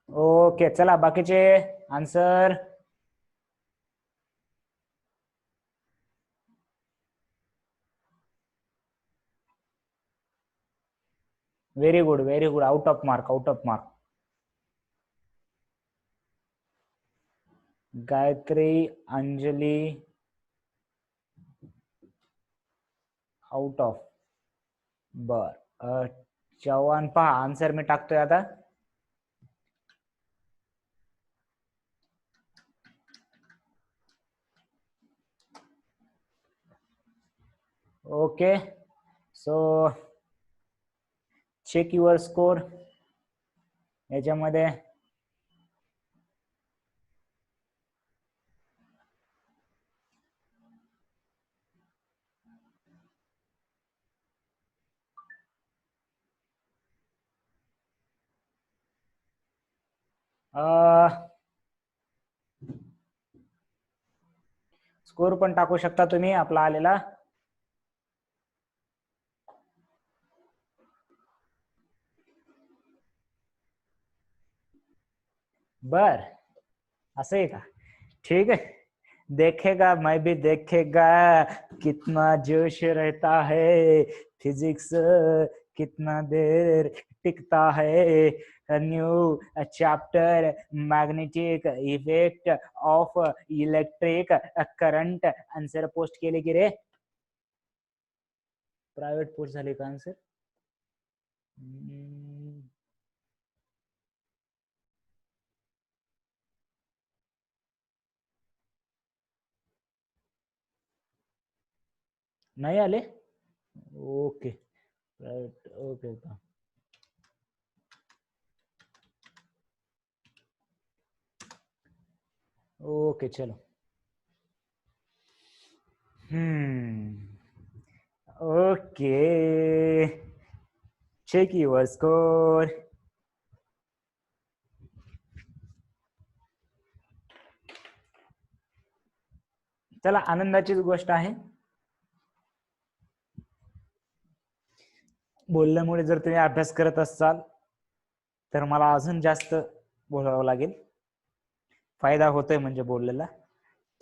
Okay, चला बाकीचे answer. Very good, very good. Out of mark, out of mark. Gayatri, Anjali, out of. बर. चव्हाण पहा, answer मी टाकतोय आता. Okay, so check your score. याच्यामध्ये स्कोर पण टाकू शकता तुम्ही आपला आलेला. बर, असं आहे का? ठीक है, देखेगा मैं भी देखेगा कितना जोश रहता है, फिजिक्स कितना देर टिकता है. New chapter, magnetic effect of electric current. Answer post केले की रे? प्रायव्हेट पोस्ट झाले का आन्सर? नाही आले. Okay, private. ओके का? ओके, चलो. Okay, check your score. चला, आनंदाचीच गोष्ट आहे. बोलल्यामुळे जर तुम्ही अभ्यास करत असाल तर मला अजून जास्त बोलावं लागेल. फायदा होतोय म्हणजे बोललेला.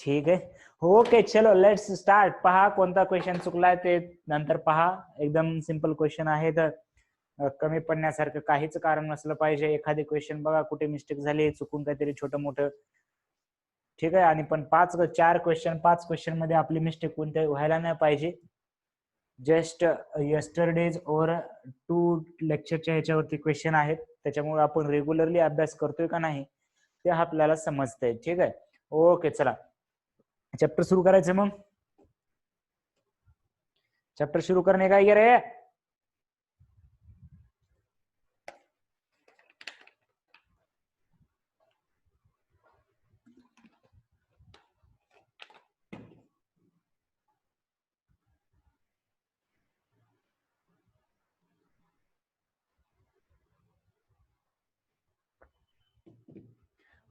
ठीक आहे, ओके, चलो लेट्स स्टार्ट. पहा कोणता क्वेश्चन चुकलाय ते नंतर पहा. एकदम सिंपल क्वेश्चन आहे, तर कमी पडण्यासारखं काहीच कारण नसलं पाहिजे. एखादी क्वेश्चन बघा कुठे मिस्टेक झाली, चुकून काहीतरी छोटं मोठं. ठीक आहे, आणि पण 5 क्वेश्चन मध्ये आपली मिस्टेक कोणत्या व्हायला नाही पाहिजे. जस्ट यस्टरडेज और 2 लेक्चरच्या ह्याच्यावरती क्वेश्चन आहेत, त्याच्यामुळे आपण रेग्युलरली अभ्यास करतोय का नाही ते आपल्याला समजतंय. ठीक आहे, ओके, चला चॅप्टर सुरू करायचं. मग चॅप्टर सुरू करणे काय रे?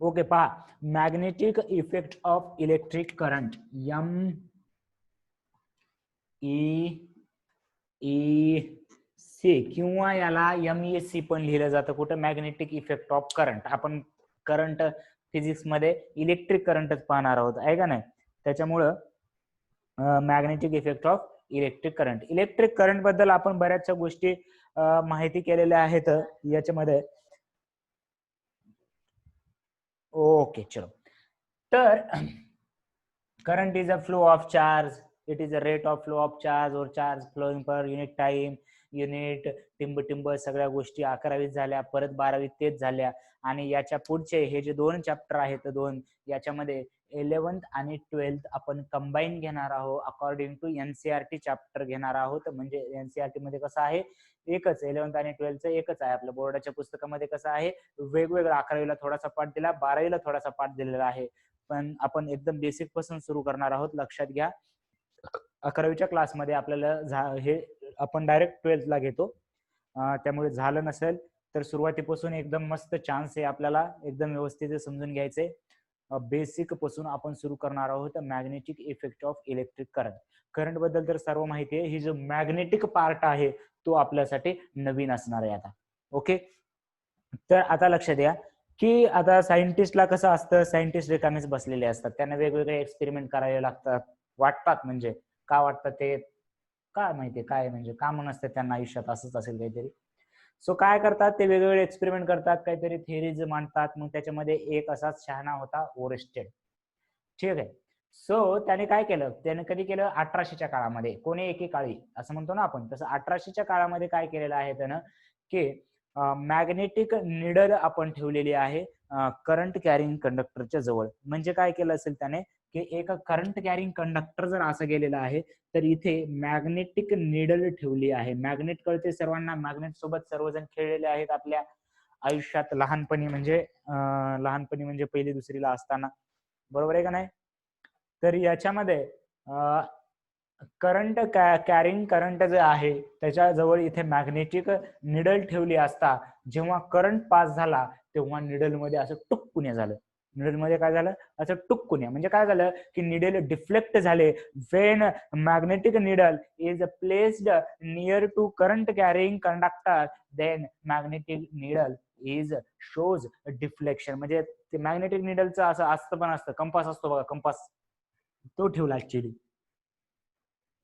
ओके, पहा, magnetic effect of electric current, MEEC, किंवा याला MESC पण लिहिलं जातं. कुठं? Magnetic effect of current. आपण करंट फिजिक्स मध्ये इलेक्ट्रिक करंटच पाहणार आहोत, आहे का नाही? त्याच्यामुळं magnetic effect of electric current. Electric current बद्दल आपण बऱ्याचशा गोष्टी माहिती केलेल्या आहेत याच्यामध्ये. ओके, चलो. तर current is a flow of charge. It is a rate of flow of charge or charge flowing per unit time. Unit, टिंब सगळ्या गोष्टी 11वीत झाल्या, परत 12वीत तेच झाल्या. आणि याच्या पुढचे हे जे 2 चॅप्टर आहेत, 2 याच्यामध्ये 11th आणि 12th आपण कंबाईन घेणार आहोत. अकॉर्डिंग टू NCERT चॅप्टर घेणार आहोत. म्हणजे NCERT मध्ये कसं आहे, एकच 11th आणि 12th एकच आहे. आपल्या बोर्डाच्या पुस्तकामध्ये कसं आहे, वेगवेगळं 11वीला थोडासा पाठ दिला, 12वीला थोडासा पाठ दिलेला आहे. पण आपण एकदम बेसिक पासून सुरू करणार आहोत, लक्षात घ्या. 11वीच्या क्लासमध्ये आपल्याला हे आपण डायरेक्ट 12th ला घेतो, त्यामुळे झालं नसेल तर सुरुवातीपासून एकदम मस्त चान्स आहे आपल्याला एकदम व्यवस्थित समजून घ्यायचंय. बेसिक पासून आपण सुरू करणार आहोत magnetic effect of electric current. Current बद्दल तर सर्व माहिती आहे, ही जो मॅग्नेटिक पार्ट आहे तो आपल्यासाठी नवीन असणार आहे आता. ओके, तर आता लक्ष द्या की आता सायंटिस्टला कसं असतं, सायंटिस्ट रिकामीच बसलेले असतात, त्यांना वेगवेगळे एक्सपेरिमेंट करावे लागतात, वाटतात, म्हणजे का वाटतं ते काय माहितीये, काय म्हणजे काम नसतं त्यांना आयुष्यात, असंच असेल काहीतरी. सो काय करतात ते, वेगवेगळे एक्सपेरिमेंट करतात, काहीतरी थेरीज मांडतात. मग त्याच्यामध्ये एक असाच शहाणा होता ओरस्टेड. ठीक आहे. सो त्याने काय केलं, त्याने कधी केलं, 1800च्या काळामध्ये, कोणी एकेकाळी असं म्हणतो ना आपण, तसं 1800च्या काळामध्ये काय केलेलं आहे त्यानं की मॅग्नेटिक निडल आपण ठेवलेली आहे करंट कॅरिंग कंडक्टरच्या जवळ. म्हणजे काय केलं असेल त्याने की एक करंट कॅरिंग कंडक्टर जर असं गेलेला आहे तर इथे मॅग्नेटिक निडल ठेवली आहे. मॅग्नेट कळते सर्वांना, मॅग्नेट सोबत सर्वजण खेळलेले आहेत आपल्या आयुष्यात लहानपणी, म्हणजे लहानपणी म्हणजे पहिली दुसरीला असताना, बरोबर आहे का नाही. तर याच्यामध्ये करंट कॅरिंग करंट जे आहे त्याच्याजवळ इथे मॅग्नेटिक निडल ठेवली असता जेव्हा करंट पास झाला तेव्हा निडल मध्ये असं टुक्कुण्या झालं. निडल मध्ये काय झालं, असं टुक्कुण्या म्हणजे काय झालं की निडल डिफ्लेक्ट झाले. When magnetic needle is placed near to current carrying conductor then magnetic needle is shows deflection. म्हणजे ते मॅग्नेटिक निडलचं असं असतं, पण असतं कंपास असतो बघा, कंपास तो ठेवला ऍक्च्युली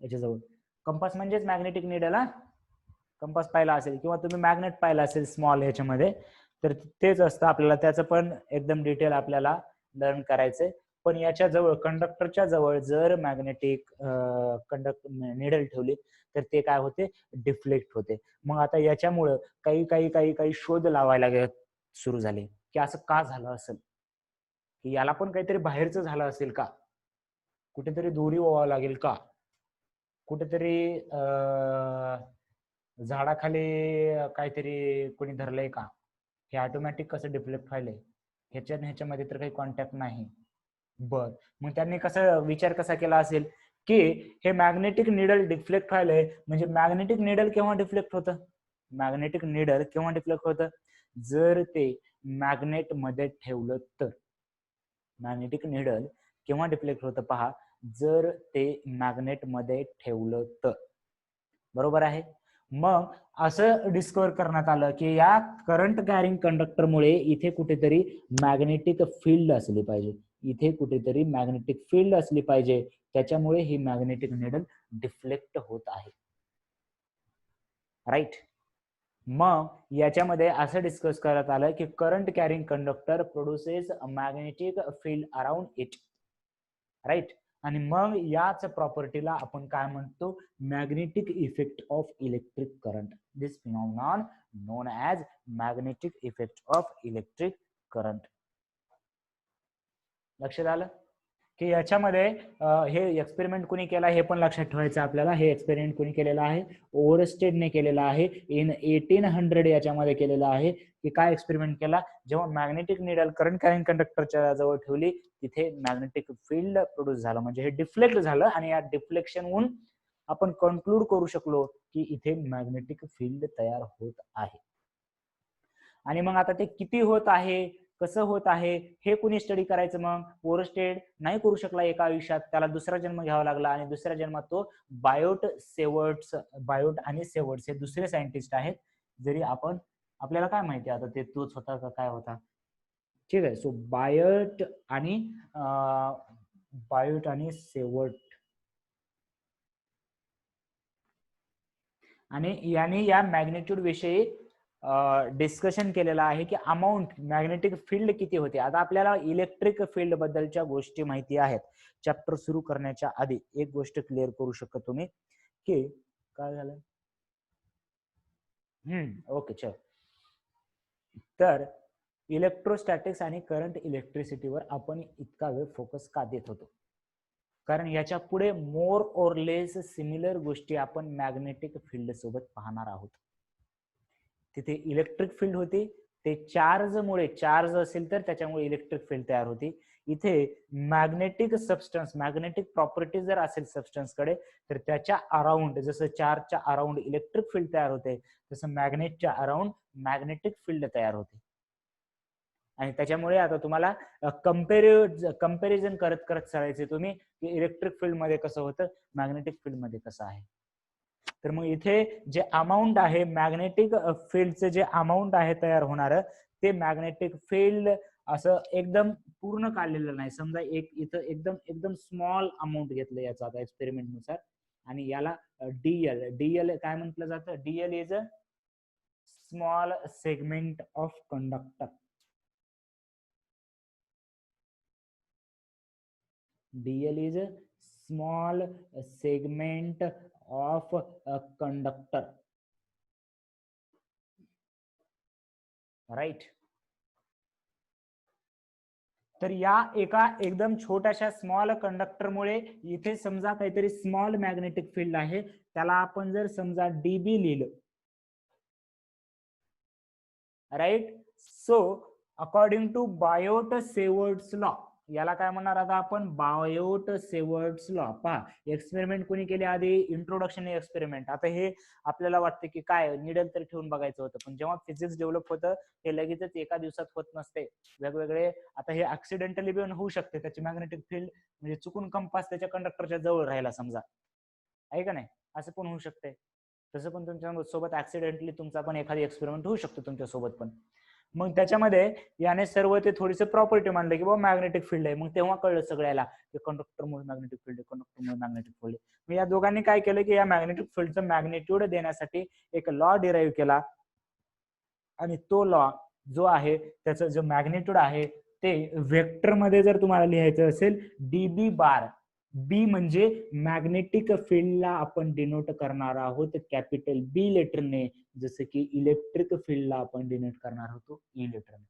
याच्याजवळ. कंपास म्हणजेच मॅग्नेटिक निडल. हा, कंपास पाहिला असेल किंवा तुम्ही मॅग्नेट पाहिला असेल स्मॉल ह्याच्यामध्ये, तर तेच असतं. आपल्याला त्याचं पण एकदम डिटेल आपल्याला लर्न करायचंय. पण याच्या जवळ, कंडक्टरच्या जवळ जर मॅग्नेटिक निडल ठेवली तर ते काय होते, डिफ्लेक्ट होते. मग आता याच्यामुळं काही काही काही काही शोध लावायला सुरू झाले की असं का झालं असेल, की याला पण काहीतरी बाहेरचं झालं असेल का, कुठेतरी दोरी व्हावं लागेल का, कुठेतरी झाडाखाली काहीतरी कोणी धरलंय का, हे ऑटोमॅटिक कसं डिफ्लेक्ट व्हायलंय, ह्याच्यामध्ये तर काही कॉन्टॅक्ट नाही. बर, मग त्यांनी कसं विचार कसा केला असेल की हे मॅग्नेटिक निडल डिफ्लेक्ट व्हायलंय, म्हणजे मॅग्नेटिक निडल केव्हा डिफ्लेक्ट होतं, मॅग्नेटिक निडल केव्हा डिफ्लेक्ट होतं, जर ते मॅग्नेट मध्ये ठेवलं तर. मॅग्नेटिक निडल केव्हा डिफ्लेक्ट होतं पहा, जर ते मॅग्नेट मध्ये ठेवलं तर, बरोबर आहे. मग असं डिस्कवर करण्यात आलं की या करंट कॅरिंग कंडक्टरमुळे इथे कुठेतरी मॅग्नेटिक फील्ड असली पाहिजे, इथे कुठेतरी मॅग्नेटिक फील्ड असली पाहिजे, त्याच्यामुळे ही मॅग्नेटिक निडल डिफ्लेक्ट होत आहे. राईट. मग याच्यामध्ये असं डिस्कस करण्यात आलं की current carrying conductor produces a magnetic field around it. Right. आणि मग याच प्रॉपर्टीला आपण काय म्हणतो, magnetic effect of electric current. This phenomenon known as magnetic effect of electric current. लक्षात आलं की याच्यामध्ये हे एक्सपेरिमेंट कोणी केला हे पण लक्षात ठेवायचं आपल्याला. हे एक्सपेरिमेंट कोणी केलेलं आहे, ओरस्टेडने केलेला आहे इन 1800 याच्यामध्ये केलेला आहे. की काय एक्सपेरिमेंट केला, जेव्हा मॅग्नेटिक निडल करंट कॅरिंग कंडक्टरच्या जवळ ठेवली तिथे मॅग्नेटिक फील्ड प्रोड्यूस झालं, म्हणजे हे डिफ्लेक्ट झालं. आणि या डिफ्लेक्शन होऊन आपण कन्क्लूड करू शकलो की इथे मॅग्नेटिक फील्ड तयार होत आहे. आणि मग आता ते किती होत आहे, कसं होत आहे, हे कुणी स्टडी करायचं. मग ओरस्टेड नाही करू शकला एका आयुष्यात, त्याला दुसरा जन्म घ्यावा लागला. आणि दुसऱ्या जन्मात तो बायोट आणि सेवर्ट्स हे दुसरे सायंटिस्ट आहेत. जरी आपण, आपल्याला काय माहिती आता ते तोच होता का काय होता. ठीक आहे. सो बायोट आणि सेवर्ट, आणि याने या मॅग्नेट्यूड विषयी डिस्कशन केलेलं आहे की अमाऊंट मॅग्नेटिक फील्ड किती होते. आता आपल्याला इलेक्ट्रिक फील्ड बद्दलच्या गोष्टी माहिती आहेत. चॅप्टर सुरू करण्याच्या आधी एक गोष्ट क्लिअर करू शकता तुम्ही की काय झालं. ओके, चल. तर इलेक्ट्रोस्टॅटिक्स आणि करंट इलेक्ट्रिसिटीवर आपण इतका वेळ फोकस का देत होतो, कारण याच्या पुढे मोर और लेस सिमिलर गोष्टी आपण मॅग्नेटिक फील्ड सोबत पाहणार आहोत. तिथे इलेक्ट्रिक फील्ड होती, ते चार्जमुळे, चार्ज असेल तर त्याच्यामुळे इलेक्ट्रिक फील्ड तयार होती. इथे मॅग्नेटिक सबस्टन्स, मॅग्नेटिक प्रॉपर्टी जर असेल सबस्टन्स कडे तर त्याच्या अराउंड, जसं चार्जच्या अराउंड इलेक्ट्रिक फील्ड तयार होते तसं मॅग्नेटच्या अराउंड मॅग्नेटिक फील्ड तयार होते. आणि त्याच्यामुळे आता तुम्हाला कंपॅरिझन करत करत चालायचे तुम्ही की इलेक्ट्रिक फील्ड मध्ये कसं होतं, मॅग्नेटिक फील्ड मध्ये कसं आहे. तर मग इथे जे अमाऊंट आहे मॅग्नेटिक फील्डचं जे अमाऊंट आहे तयार होणार, ते मॅग्नेटिक फील्ड असं एकदम पूर्ण काढलेलं नाही. समजा एक इथं एकदम एकदम स्मॉल अमाऊंट घेतलं याचा आता एक्सपेरिमेंट नुसार, आणि याला डीएल काय म्हटलं जातं, Diehl is a small segment of conductor. DL is a small segment of a conductor, right? तर या एका एकदम छोट्याशा स्मॉल कंडक्टरमुळे इथे समजा काहीतरी स्मॉल मॅग्नेटिक फील्ड आहे, त्याला आपण जर समजा डीबी लिहिलं, right. So according to Biot Savart's law, याला काय म्हणणार आता आपण, बायोट सेवर्ट्स लॉ. पहा एक्सपेरिमेंट कोणी केले आधी, इंट्रोडक्शन एक्सपेरिमेंट. आता हे आपल्याला वाटतं की काय निडल तर ठेवून बघायचं होतं, पण जेव्हा फिजिक्स डेव्हलप होतं हे लगेचच एका दिवसात होत नसते. वेगवेगळे आता हे ऍक्सिडेंटली पण होऊ शकते, त्याची मॅग्नेटिक फील्ड म्हणजे चुकून कंपास त्याच्या कंडक्टरच्या जवळ राहिला समजा, आहे का नाही, असं पण होऊ शकते. तसं पण तुमच्या सोबत ऍक्सिडेंटली तुमचा पण एखादी एक्सपेरिमेंट होऊ शकतो तुमच्या सोबत पण. मग त्याच्यामध्ये याने सर्व ते थोडीसे प्रॉपर्टी मानले की बाबा मॅग्नेटिक फील्ड आहे. मग तेव्हा कळलं सगळ्याला की कंडक्टरमुळे मॅग्नेटिक फील्ड आहे, कंडक्टरमुळे मॅग्नेटिक फील्ड आहे. मग या दोघांनी काय केलं की या मॅग्नेटिक फील्डचं मॅग्नेट्यूड देण्यासाठी एक लॉ डिराईव्ह केला, आणि तो लॉ जो आहे त्याचं जो मॅग्नेट्यूड आहे ते वेक्टर मध्ये जर तुम्हाला लिहायचं असेल, डीबी बार. बी म्हणजे मॅग्नेटिक फील्डला आपण डिनोट करणार आहोत कॅपिटल बी लेटरने, जसं की इलेक्ट्रिक फील्डला आपण डिनोट करणार होतो E लेटरने.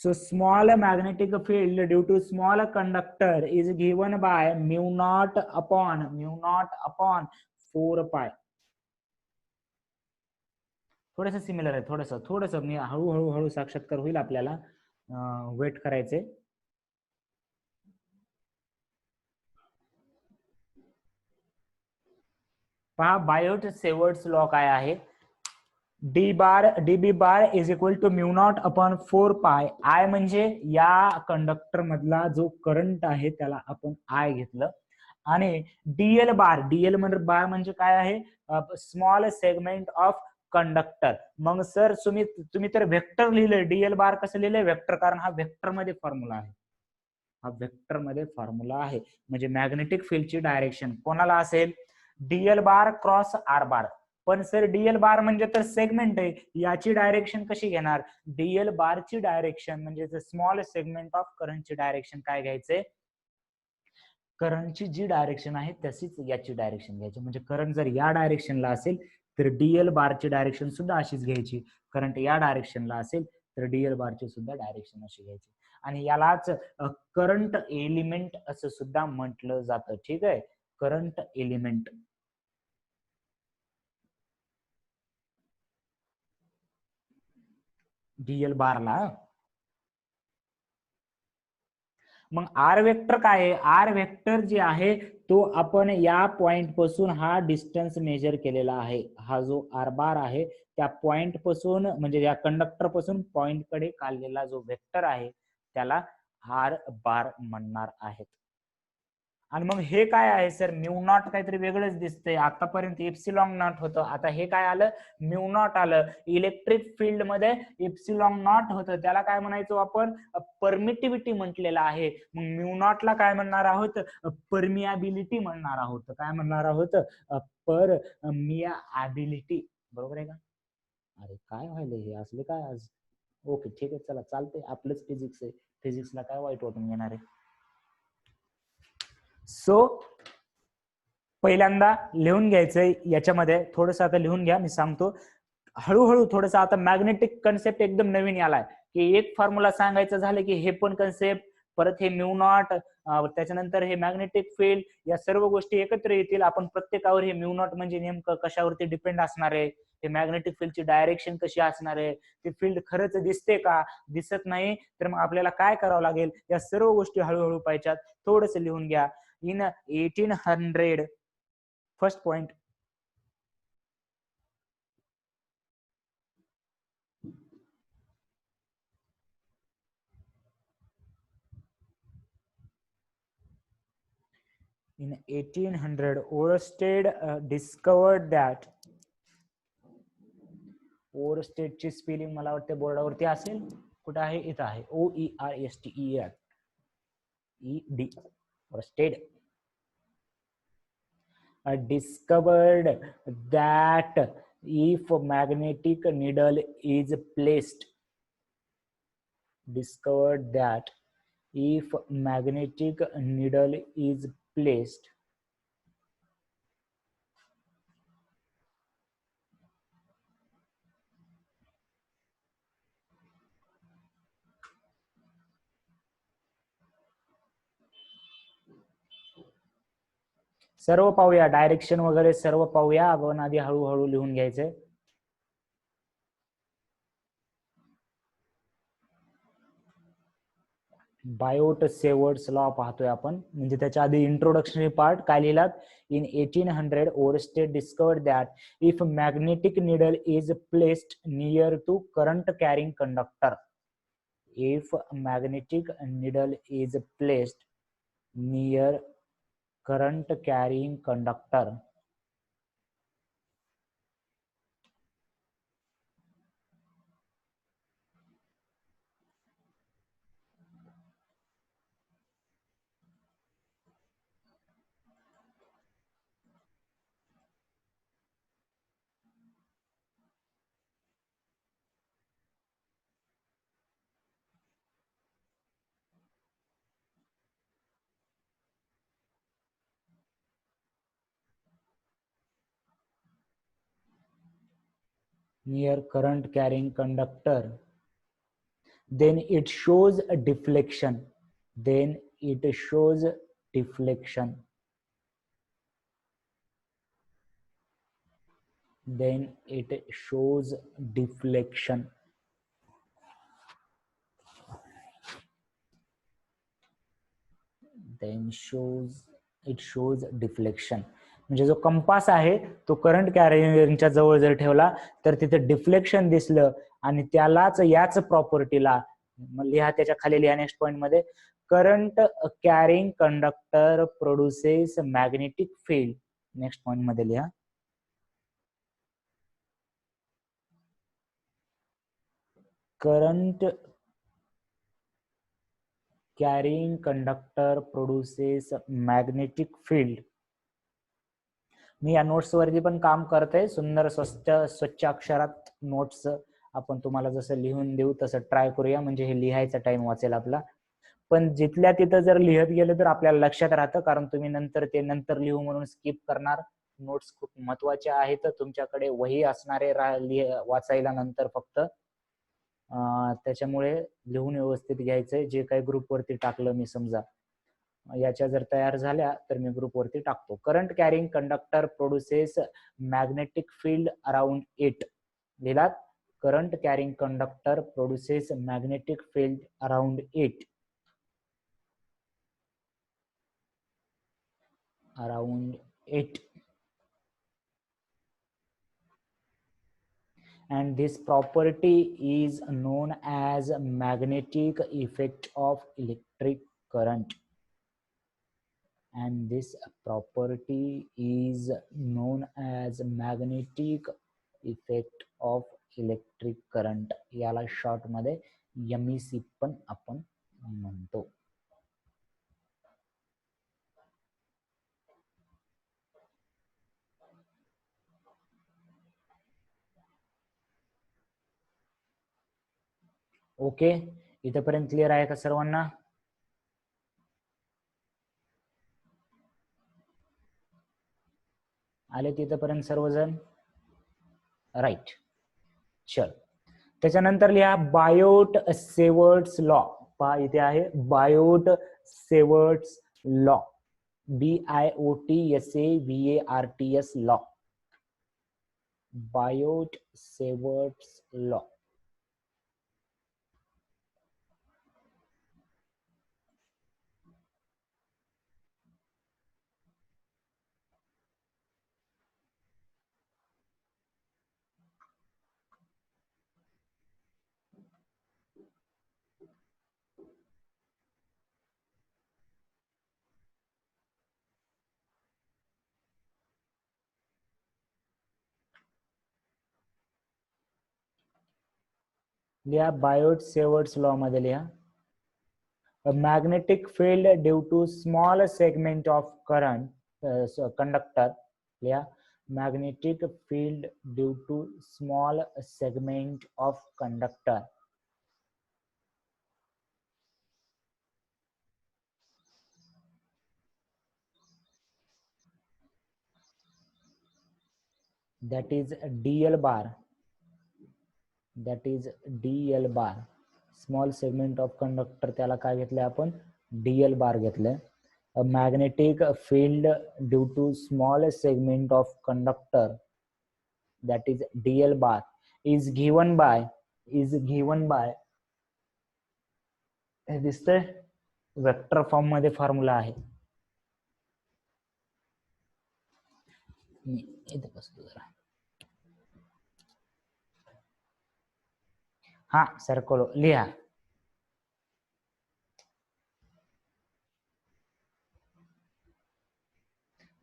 So small magnetic field due to small conductor is given by mu naught upon 4 pi. थोडंसं सिमिलर आहे, थोडंसं मी हळूहळू साक्षात्कार होईल आपल्याला, वेट करायचे. पहा बायोट सेवर्ट्स लॉ काय आहे, dB bar is equal to mu not upon 4 pi. I म्हणजे या कंडक्टर मधला जो करंट आहे त्याला आपण आय घेतलं, आणि डीएल म्हणजे बार म्हणजे काय आहे, स्मॉल सेगमेंट ऑफ कंडक्टर. मग सर तुम्ही तर वेक्टर लिहिलंय, डीएल बार कसं लिहिलंय, वेक्टर, कारण हा वेक्टर मध्ये फॉर्म्युला आहे, हा वेक्टर मध्ये फॉर्म्युला आहे. म्हणजे मॅग्नेटिक फील्डची डायरेक्शन कोणाला असेल, dl bar cross r bar. पण सर डीएल बार म्हणजे तर सेगमेंट आहे, याची डायरेक्शन कशी घेणार, डीएल बारची डायरेक्शन म्हणजे स्मॉल सेगमेंट ऑफ करंटची डायरेक्शन काय घ्यायचे, करंटची जी डायरेक्शन आहे तशीच याची डायरेक्शन घ्यायची. म्हणजे करंट जर या डायरेक्शनला असेल तर डीएल बारची डायरेक्शन सुद्धा अशीच घ्यायची, करंट या डायरेक्शनला असेल तर डीएल बारची सुद्धा डायरेक्शन अशी घ्यायची. आणि यालाच करंट एलिमेंट असं सुद्धा म्हटलं जातं. ठीक आहे, करंट एलिमेंट. डीएल बारला. मग आर वेक्टर काय आहे, आर वेक्टर जे आहे तो आपण या पॉइंट पासून हा डिस्टन्स मेजर केलेला आहे. हा जो आर बार आहे त्या पॉइंट पासून म्हणजे या कंडक्टर पासून पॉइंट कडे काढलेला जो वेक्टर आहे त्याला आर बार म्हणणार आहेत. आणि मग हे काय आहे सर, म्यू नॉट काहीतरी वेगळंच दिसतंय, आतापर्यंत एप्सिलॉन नॉट होतं, आता हे काय आलं, म्यू नॉट आलं. इलेक्ट्रिक फील्ड मध्ये एप्सिलॉन नॉट होतं, त्याला काय म्हणायचो आपण, परमिटिव्हिटी म्हटलेलं आहे. मग म्यू नॉटला काय म्हणणार आहोत, परमियाबिलिटी म्हणणार आहोत. काय म्हणणार आहोत, परमियाबिलिटी. बरोबर आहे का? अरे काय व्हायला हे असले काय आज. ओके ठीक आहे, चला चालतंय, आपलंच फिजिक्स आहे, फिजिक्सला काय वाईट वाटून घेणार आहे. सो पहिल्यांदा लिहून घ्यायचंय, याच्यामध्ये थोडस आता लिहून घ्या, मी सांगतो हळूहळू. थोडस आता मॅग्नेटिक कन्सेप्ट एकदम नवीन आलाय की एक फॉर्म्युला सांगायचं झालं की हे पण कन्सेप्ट, परत हे म्यू नॉट, त्याच्यानंतर हे मॅग्नेटिक फील्ड, या सर्व गोष्टी एकत्र येतील. आपण प्रत्येकावर हे म्यू नॉट म्हणजे नेमकं कशावरती डिपेंड असणार आहे, हे मॅग्नेटिक फील्डची डायरेक्शन कशी असणार आहे, ते फील्ड खरंच दिसते का, दिसत नाही तर मग आपल्याला काय करावं लागेल, या सर्व गोष्टी हळूहळू पाहिजेत. थोडस लिहून घ्या. In 1800, first point, In 1800 Oersted discovered that ओरस्टेडची स्पेलिंग मला वाटते बोर्डावरती असेल. कुठे आहे? इथं आहे. OERSTED. Oersted discovered that if magnetic needle is placed सर्व पाहूया, डायरेक्शन वगैरे सर्व पाहूया. आपण आधी हळूहळू लिहून घ्यायचंय. बायोट सेवर्ट्स लॉ पाहतोय आपण. म्हणजे त्याच्या आधी इंट्रोडक्शन पार्ट काय लिहिलात? In 1800 Oersted discovered that if magnetic needle is placed near to current carrying conductor. If magnetic needle is placed near current carrying conductor, near current carrying conductor, then it shows a deflection. Then it shows deflection. Then it shows deflection. Then it shows deflection. म्हणजे जो compass आहे तो current कॅरियरच्या जवळ जर ठेवला तर तिथे deflection दिसलं आणि त्यालाच याच प्रॉपर्टीला लिहा, त्याच्या खाली लिहा नेक्स्ट पॉइंट मध्ये, current carrying conductor produces magnetic field. Next point मध्ये लिहा, current carrying conductor produces magnetic field. मी या नोट्स वरती पण काम करते. सुंदर स्वच्छ अक्षरात नोट्स आपण तुम्हाला जसं लिहून देऊ तसं ट्राय करूया, म्हणजे हे लिहायचा टाइम वाचेल आपला. पण जिथल्या तिथं जर लिहत गेलं तर आपल्याला लक्षात राहतं, कारण तुम्ही नंतर लिहू म्हणून स्किप करणार. नोट्स खूप महत्वाचे आहेत. तुमच्याकडे वही असणारे वाचायला नंतर फक्त, त्याच्यामुळे लिहून व्यवस्थित घ्यायचंय. जे काही ग्रुप वरती टाकलं मी, समजा याच्या जर तयार झाल्या तर मी ग्रुप वरती टाकतो. Current carrying conductor produces magnetic field around it. लिहिलात, current carrying conductor produces magnetic field around it. Around it. And this property is known as magnetic effect of electric current. And this property is known as magnetic effect of electric current. याला short मध्ये MEC पण आपण म्हणतो. Okay, इथपर्यंत clear आहे का सर्वांना? आले तिथपर्यंत सर्वजण? राईट. चल, त्याच्यानंतर लिहा बायोट सेवर्ट्स लॉ. पहा इथे आहे Biot Savart's law. BIOTSAVARTS law. Biot Savart's law. लिहा बायोट सेवर्ट्स लॉ मध्ये लिहा a magnetic field due to small segment of current conductor लिहा magnetic field due to small segment of conductor that is dl bar, that is dl bar, small segment of conductor त्याला काय घेतलंय आपण dl bar घेतलंय. A magnetic field due to small segment of conductor that is dl bar is given by हे दिसतंय vector form मध्ये formula आहे. इथे बसतो जरा. हा सर्कल लिहा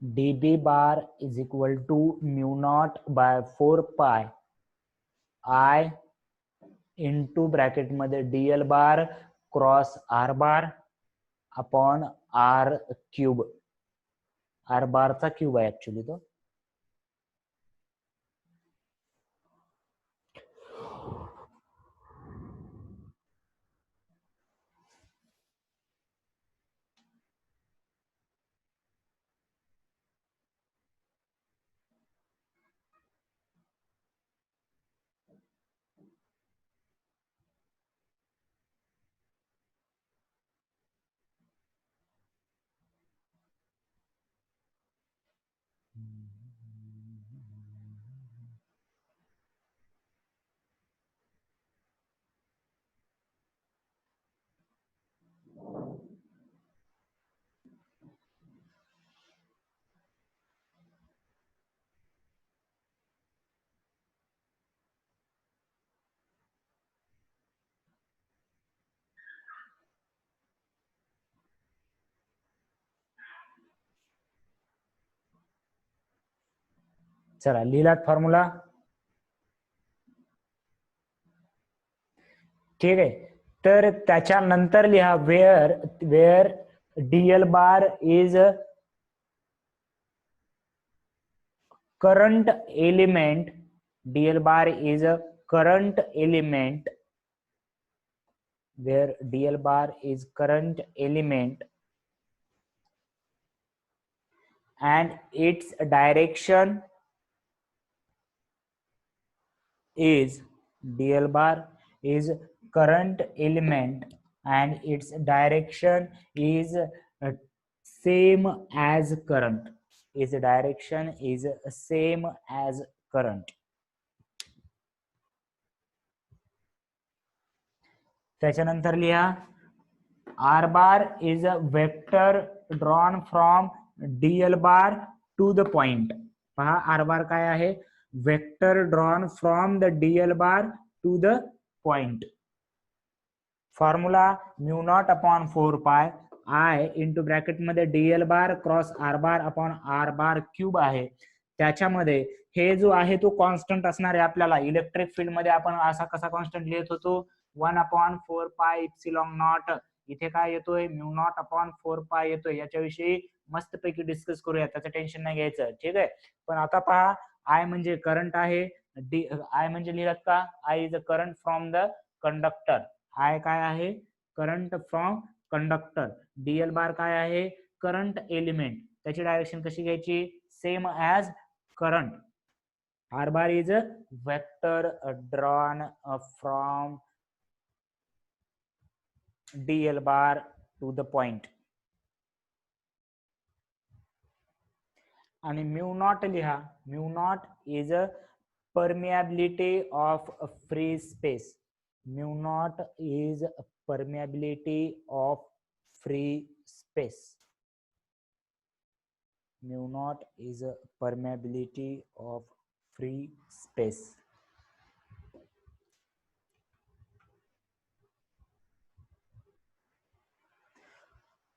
dB bar is equal to mu naught by 4 pi I into bracket मध्ये dl bar cross r bar upon r cube. r bar चा क्यूब आहे ऍक्च्युली तो. चला लिहिलात फॉर्म्युला. ठीक आहे. तर त्याच्यानंतर लिहा where dl bar is current element, dl bar is a current element, where dl bar is current element and its direction is dl bar is current element and its direction is same as current, its direction is same as current. त्याच्यानंतर लिहा r bar is a vector drawn from dl bar to the point. पहा r bar काय आहे, vector drawn from the dl bar to the point. Formula mu not upon 4 pi I into bracket मध्ये dl bar cross r bar upon r bar cube आहे. त्याच्यामध्ये हे जो आहे तो कॉन्स्टंट असणार आहे. आपल्याला इलेक्ट्रिक फील्ड मध्ये आपण असा कसा कॉन्स्टंट लिहित होतो 1/4 पाय इप्सिलॉन नॉट. इथे काय येतोय म्यू नॉट अपॉन 4 पाय येतोय. याच्याविषयी मस्तपैकी डिस्कस करूया, त्याचं टेन्शन नाही घ्यायचं. ठीक आहे. पण आता पहा I म्हणजे करंट आहे, I म्हणजे लिहिलात का I is a current from the conductor. I काय आहे current from conductor. Dl bar काय आहे करंट एलिमेंट. त्याची डायरेक्शन कशी घ्यायची same as current. R bar is a vector drawn from dl bar to the point. आणि mu not लिहा. Mu not is a permeability of a free space. Mu naught is permeability of free space. Mu naught is a permeability of free space.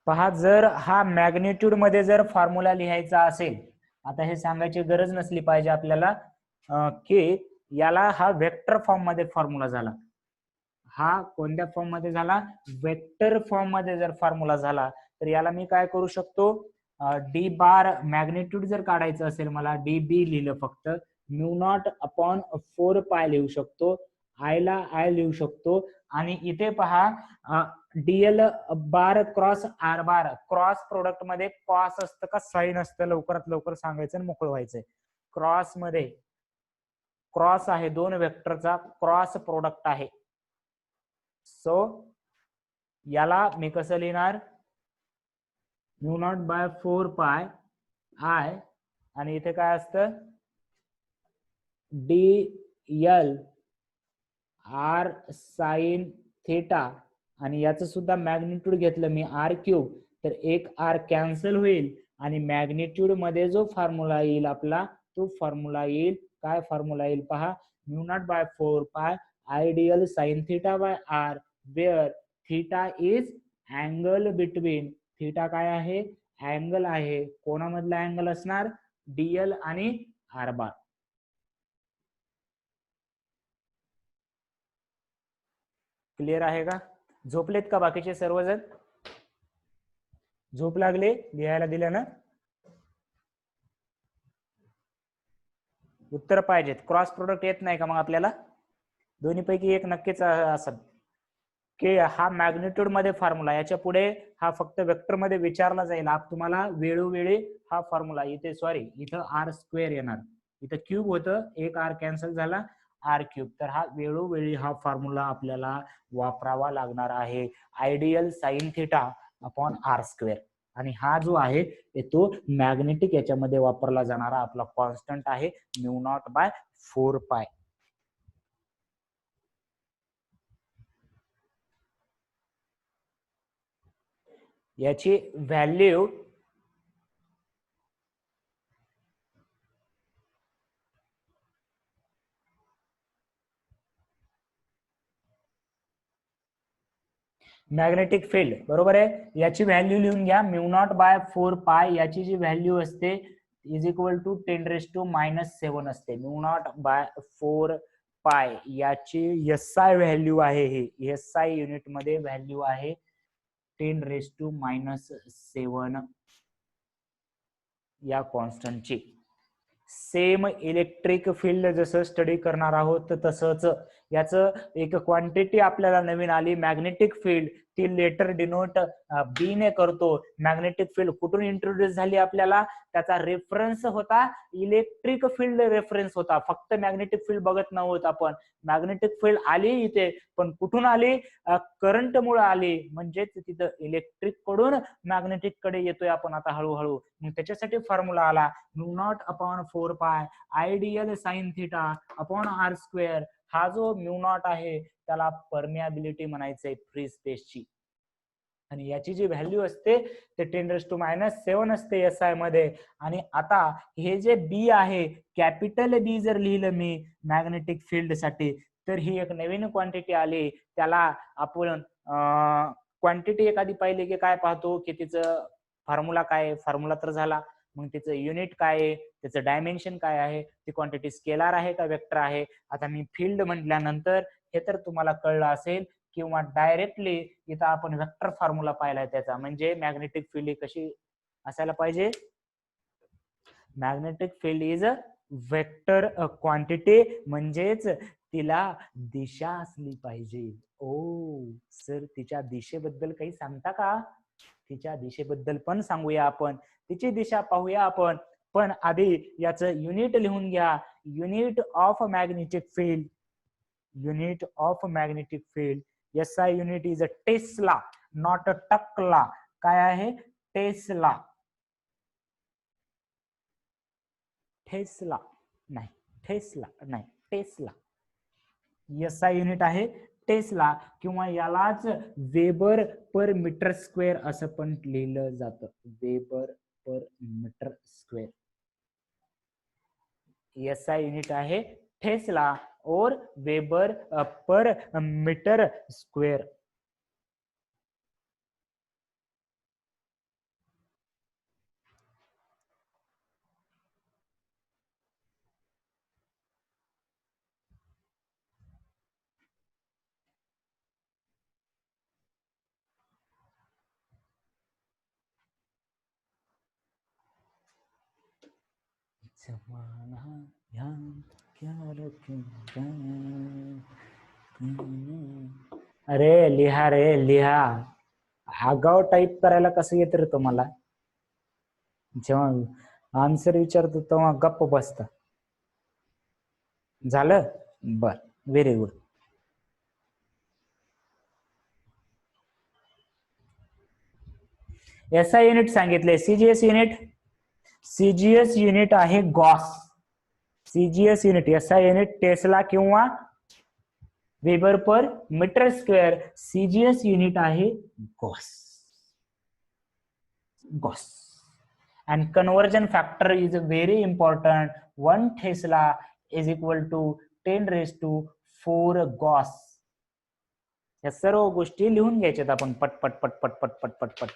पहा जर हा magnitude मध्ये जर formula लिहायचा असेल, आता हे सांगायची गरज नसली पाहिजे आपल्याला की याला हा वेक्टर फॉर्म मध्ये फॉर्म्युला झाला. हा कोणत्या फॉर्म मध्ये झाला, वेक्टर फॉर्म मध्ये जर फॉर्म्युला झाला तर याला मी काय करू शकतो, डी बार मॅग्निट्यूड जर काढायचं असेल मला, डी बी लिहिलं फक्त, म्यू नॉट अपॉन 4 पाय लिहू शकतो, आय ला आय लिहू शकतो, आणि इथे पहा dl bar cross r bar, cross product मध्ये कॉस असतं का साइन असतं, लवकरात लवकर सांगायचं आणि मोकळं व्हायचंय. क्रॉस मध्ये क्रॉस आहे, दोन वेक्टरचा क्रॉस प्रोडक्ट आहे. सो याला मी कसं लिहिणार, mu naught by 4 pi I, आणि इथे काय असतं, d l r sine theta, आणि याचं सुद्धा मॅग्निट्यूड घेतलं मी आर क्यूब, तर एक आर कॅन्सल होईल आणि मॅग्निट्यूड मध्ये जो फॉर्म्युला येईल आपला तो फॉर्म्युला येईल, काय फॉर्म्युला येईल पहा, mu naught by 4 pi I dl sine theta by r, where theta is angle between, theta काय आहे, अँगल आहे, कोणामधला अँगल असणार, डीएल आणि आर बार. क्लिअर आहे का, झोपलेत का बाकीचे सर्वजण, झोप लागले लिहायला दिलं ना, उत्तर पाहिजेत. क्रॉस प्रोडक्ट येत नाही का मग आपल्याला, दोन्ही पैकी एक नक्कीच असत की हा मॅग्निट्यूड मध्ये फॉर्म्युला, याच्या पुढे हा फक्त वेक्टर मध्ये विचारला जाईल तुम्हाला वेळोवेळी हा फॉर्म्युला, इथे सॉरी इथं आर स्क्वेअर येणार, इथं क्यूब होतं, एक आर कॅन्सल झाला, आर क्यूब, तर हा वेळोवेळी हा फॉर्म्युला आपल्याला वापरावा लागणार आहे, I dl sine theta upon r square. आणि हा जो आहे तो मॅग्नेटिक याच्यामध्ये वापरला जाणारा आपला कॉन्स्टंट आहे, म्यू नॉट बाय 4 पाय. याची व्हॅल्यू मॅग्नेटिक फील्ड बरोबर आहे, याची व्हॅल्यू लिहून घ्या, म्यू नॉट बाय 4 पाय, याची जी व्हॅल्यू असते इज इक्वल टू 10⁻⁻⁷ असते, म्यू नॉट बाय 4 पाय याची एस आय व्हॅल्यू आहे, ही एस आय युनिट मध्ये व्हॅल्यू आहे 10⁻⁷ या कॉन्स्टंटची. सेम इलेक्ट्रिक फील्ड जसं स्टडी करणार आहोत तसंच याचं एक क्वांटिटी आपल्याला नवीन आली, मॅग्नेटिक फील्ड, ती लेटर डिनोट बी ने करतो. मॅग्नेटिक फील्ड कुठून इंट्रोड्यूस झाली आपल्याला, त्याचा रेफरन्स होता इलेक्ट्रिक फील्ड, रेफरन्स होता, फक्त मॅग्नेटिक फील्ड बघत नव्हत आपण, मॅग्नेटिक फील्ड आली इथे, पण कुठून आली, करंट मुळे आली, म्हणजेच तिथं इलेक्ट्रिक कडून मॅग्नेटिक कडे येतोय आपण आता हळूहळू, मग त्याच्यासाठी फॉर्म्युला आला mu naught upon 4 pi I dl sine theta upon r square. हा जो म्यू नॉट आहे त्याला परमियाबिलिटी म्हणायचंय फ्री स्पेसची, आणि याची जी व्हॅल्यू असते ते 10⁻⁷ असते एस आय मध्ये. आणि आता हे जे बी आहे, कॅपिटल बी जर लिहिलं मी मॅग्नेटिक फील्ड साठी, तर ही एक नवीन क्वांटिटी आली, त्याला आपण क्वांटिटी एखादी पाहिली की काय पाहतो की तिचं फॉर्म्युला काय, फॉर्म्युला तर झाला, मग तिचं युनिट काय आहे, त्याचं डायमेन्शन काय आहे, ती क्वांटिटी स्केलार आहे का वेक्टर आहे. आता मी फील्ड म्हटल्यानंतर हे तर तुम्हाला कळलं असेल, किंवा डायरेक्टली इथं आपण वेक्टर फॉर्म्युला पाहिलाय त्याचा, म्हणजे मॅग्नेटिक फील्ड कशी असायला पाहिजे, magnetic field is a vector quantity, म्हणजेच तिला दिशा असली पाहिजे. ओ सर, तिच्या दिशेबद्दल काही सांगता का, तिच्या दिशेबद्दल पण सांगूया आपण, तिची दिशा पाहूया आपण, पण आधी याचं युनिट लिहून घ्या, unit of magnetic field, unit of magnetic field, SI unit is a Tesla, not a टकला. काय आहे, टेस्ला, टेस्ला नाही, टेस्ला नाही, टेस्ला, SI युनिट आहे टेस्ला, किंवा यालाच वेबर पर मीटर स्क्वेअर असं पण लिहिलं जातं, weber per metre square. SI unit आहे टेस्ला और वेबर पर मीटर स्क्वेअर. अरे लिहा रे लिहा. आगाव टाईप करायला कसं येत रे तुम्हाला? जेव्हा आन्सर विचारतो तेव्हा गप्प बसता. झालं? बर, व्हेरी गुड. एसआय युनिट सांगितले. सीजीएस युनिट, सीजीएस युनिट आहे gauss. CGS unit, SI unit tesla किंवा weber per metre square. CGS unit आहे gauss. Gauss. And conversion factor is very important. 1 Tesla is equal to 10 raised to 4 Gauss. या सर्व गोष्टी लिहून घ्यायच्यात आपण पट पट पट पट पट पट पट पट.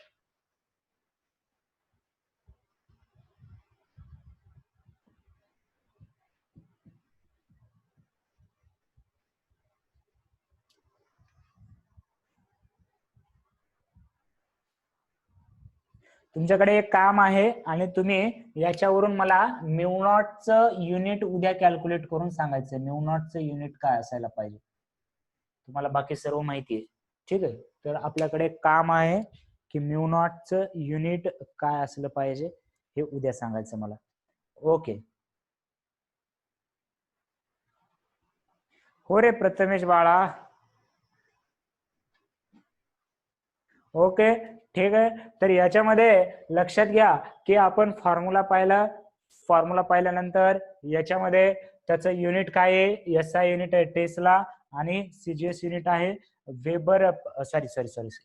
तुमच्याकडे एक काम आहे आणि तुम्ही याच्यावरून मला म्यू नॉटचं युनिट उद्या कॅल्क्युलेट करून सांगायचं. म्यू नॉटचं युनिट काय असायला पाहिजे. तुम्हाला बाकी सर्व माहिती आहे, ठीक आहे. तर आपल्याकडे एक काम आहे की म्यू नॉटचं युनिट काय असलं पाहिजे हे उद्या सांगायचं मला. ओके. हो रे प्रथमेश बाळा. ओके ठीक आहे. तर याच्यामध्ये लक्षात घ्या की आपण फॉर्म्युला पाहिला. फॉर्म्युला पाहिल्यानंतर याच्यामध्ये त्याचं युनिट काय आहे. एसआय युनिट आहे टेस्ला आणि सीजीएस युनिट आहे weber. Sorry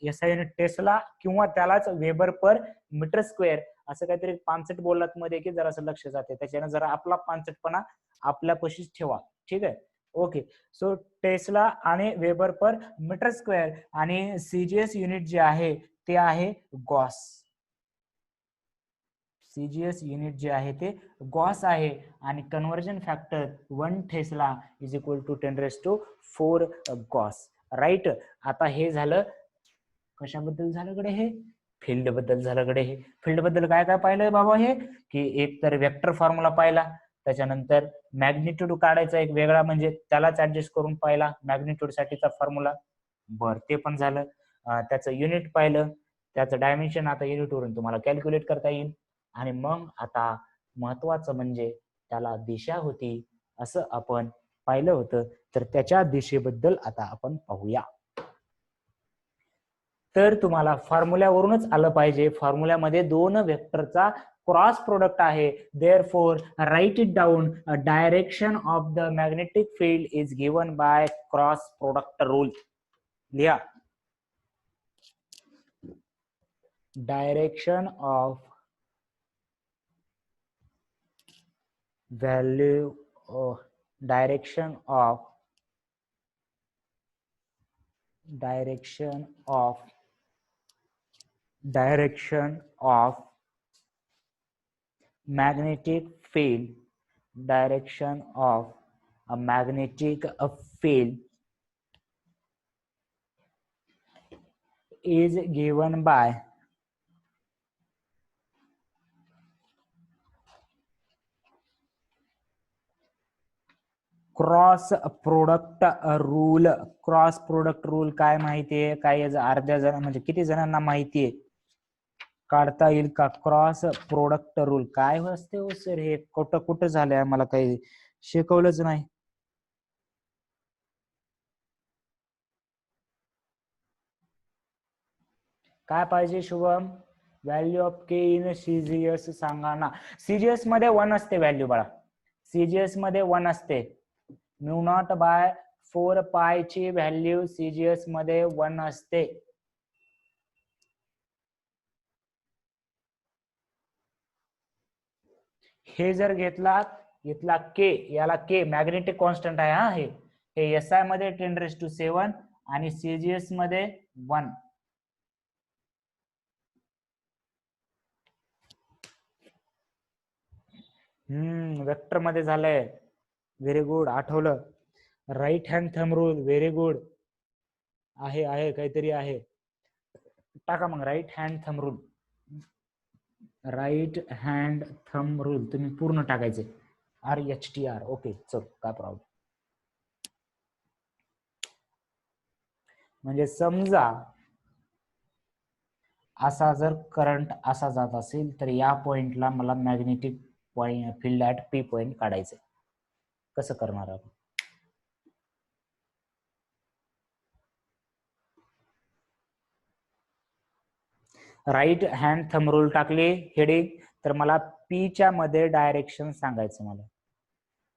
SI unit tesla किंवा त्यालाच वेबर पर मीटर स्क्वेअर असं काहीतरी पानसट बोललात मध्ये की जरा असं लक्ष जाते. त्याच्यानं जरा आपला पानसटपणा आपल्यापाशीच ठेवा, ठीक आहे. ओके. सो टेस्ला आणि वेबर पर मीटर स्क्वेअर आणि सीजीएस युनिट जे आहे ते आहे गॉस. सीजीएस युनिट जे आहे ते गॉस आहे आणि conversion factor 1 tesla is equal to 10 raise to 4 gauss. Right. आता हे झालं कशाबद्दल झालं कडे, हे फील्ड बद्दल झालं कडे. हे फील्ड बद्दल काय काय पाहिलं बाबा हे की एक तर वेक्टर फॉर्म्युला पाहिला, त्याच्यानंतर मॅग्निट्यूड काढायचा एक वेगळा म्हणजे त्यालाच ऍडजस्ट करून पाहिला मॅग्निट्यूड साठीचा फॉर्म्युला. बर ते पण झालं. त्याचं युनिट पाहिलं, त्याचं डायमेन्शन आता युनिट वरून तुम्हाला कॅल्क्युलेट करता येईल. आणि मग आता महत्वाचं म्हणजे त्याला दिशा होती असं आपण पाहिलं होतं. तर त्याच्या दिशेबद्दल आता आपण पाहूया. तर तुम्हाला फॉर्म्युल्यावरूनच आलं पाहिजे. फॉर्म्युल्यामध्ये दोन वेक्टरचा क्रॉस प्रोडक्ट आहे. Therefore write it down. Direction of the magnetic field is given by cross product rule. लिहा. Direction of value direction of magnetic field. Direction of a magnetic field is given by cross product rule. Cross product rule काय माहितीये? काय अर्ध्या जण म्हणजे किती जणांना माहितीये? काढता येईल का? क्रॉस प्रोडक्ट रूल काय असते हो सर? हे कुठं कुठं झालंय? मला काही शिकवलंच नाही. काय पाहिजे Shubham? Value of K in CGS सांगा ना. सीजीएस मध्ये 1 असते व्हॅल्यू बाळा. सीजीएस मध्ये 1 असते. म्यू नॉट बाय 4 पाय ची व्हॅल्यू सीजीएस मध्ये 1 असते. हे जर घेतला के, याला के मॅग्नेटिक कॉन्स्टंट आहे. हा हे एसआय मध्ये 10⁻⁷ आणि सीजीएस मध्ये 1. वेक्टर मध्ये झालंय. Very good. आठवलं. Right hand thumb rule. Very good. आहे काहीतरी आहे. टाका मग right hand thumb rule. Right hand thumb rule तुम्ही पूर्ण टाकायचे RHTR. ओके चल काय प्रॉब्लेम. म्हणजे समजा असा जर करंट असा जात असेल तर या पॉइंटला मला magnetic point field at P point काढायचं. कसं करणार आपण? राईट हँड थंब रूल टाकले हेडिंग तर मला P च्या मध्ये डायरेक्शन सांगायचं मला.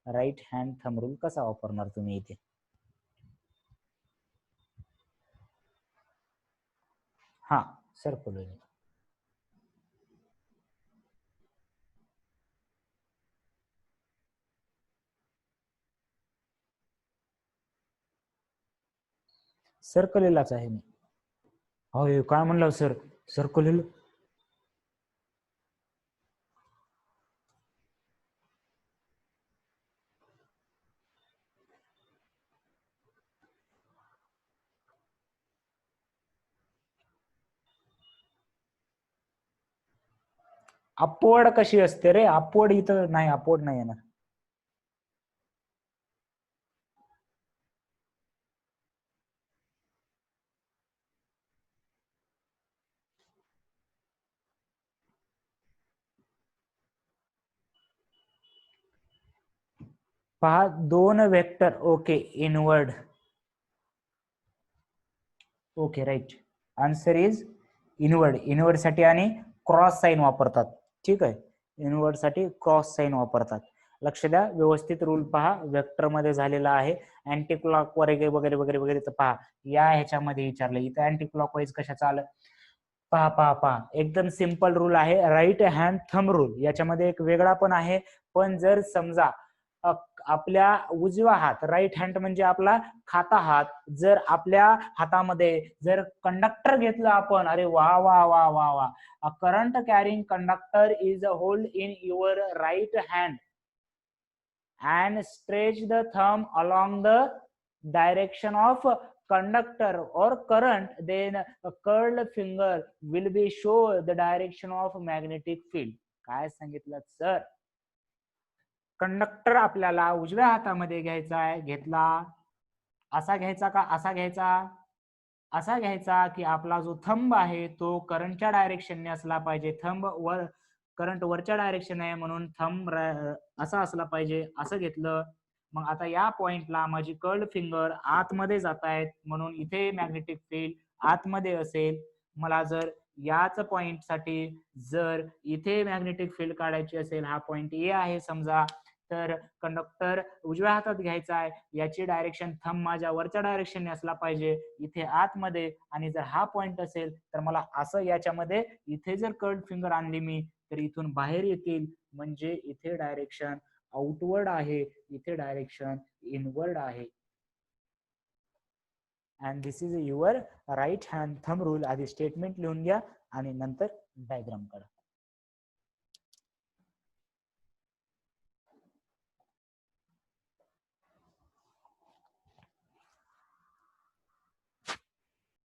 राईट हँड थंब रूल कसा वापरणार तुम्ही इथे? हा सर्कल होईल. सर्कललाच आहे मी. हो काय म्हणलं सर? सर्कल अपवर्ड कशी असते रे? अपवर्ड इथं नाही, अपवर्ड नाही येणार. पहा दोन vector. Okay inward. Okay right. Answer is inward. Inward साठी आणि क्रॉस साइन वापरतात. ठीक आहे, इनवर्ड साठी क्रॉस साइन वापरतात. लक्ष द्या, व्यवस्थित रूल पहा. वेक्टर मध्ये झालेला आहे. अँटी क्लॉक वगैरे वगैरे वगैरे वगैरे पहा या ह्याच्यामध्ये विचारलं. इथं अँटी क्लॉक वाईज कशाचं आलं? पहा पहा पहा, एकदम सिंपल रूल आहे. Right hand thumb rule. याच्यामध्ये एक वेगळा पण आहे. पण जर समजा आपल्या उजवा हात, राईट हँड म्हणजे आपला खाता हात, जर आपल्या हातामध्ये जर कंडक्टर घेतलं आपण, अरे वा वा वा वा वा, a current carrying conductor is hold in your right hand and stretch the thumb along the direction of conductor or current, then a curled finger will be show the direction of magnetic field. काय सांगितलं sir? Conductor आपल्याला उजव्या हातामध्ये घ्यायचा आहे. घेतला, असा घ्यायचा का असा घ्यायचा? असा घ्यायचा की आपला जो थंब आहे तो करंटच्या डायरेक्शनने असला पाहिजे. थंब वर, करंट वरच्या डायरेक्शन आहे म्हणून थंब असा असला पाहिजे. असं घेतलं. मग आता या पॉइंटला माझी कर्ल्ड फिंगर आतमध्ये जात आहेत म्हणून इथे मॅग्नेटिक फील्ड आतमध्ये असेल. मला जर याच पॉइंट साठी जर इथे मॅग्नेटिक फील्ड काढायची असेल, हा पॉइंट ए आहे समजा, तर कंडक्टर उजव्या हातात घ्यायचा आहे. याची डायरेक्शन थंब माझ्या वरच्या डायरेक्शनने असला पाहिजे इथे आतमध्ये. आणि जर हा पॉइंट असेल तर मला असं याच्यामध्ये इथे जर कर्ल्ड फिंगर आणली मी तर इथून बाहेर येतील. म्हणजे इथे डायरेक्शन आउटवर्ड आहे, इथे डायरेक्शन इनवर्ड आहे. And this is your right hand thumb rule. आधी स्टेटमेंट लिहून घ्या आणि नंतर डायग्राम करा.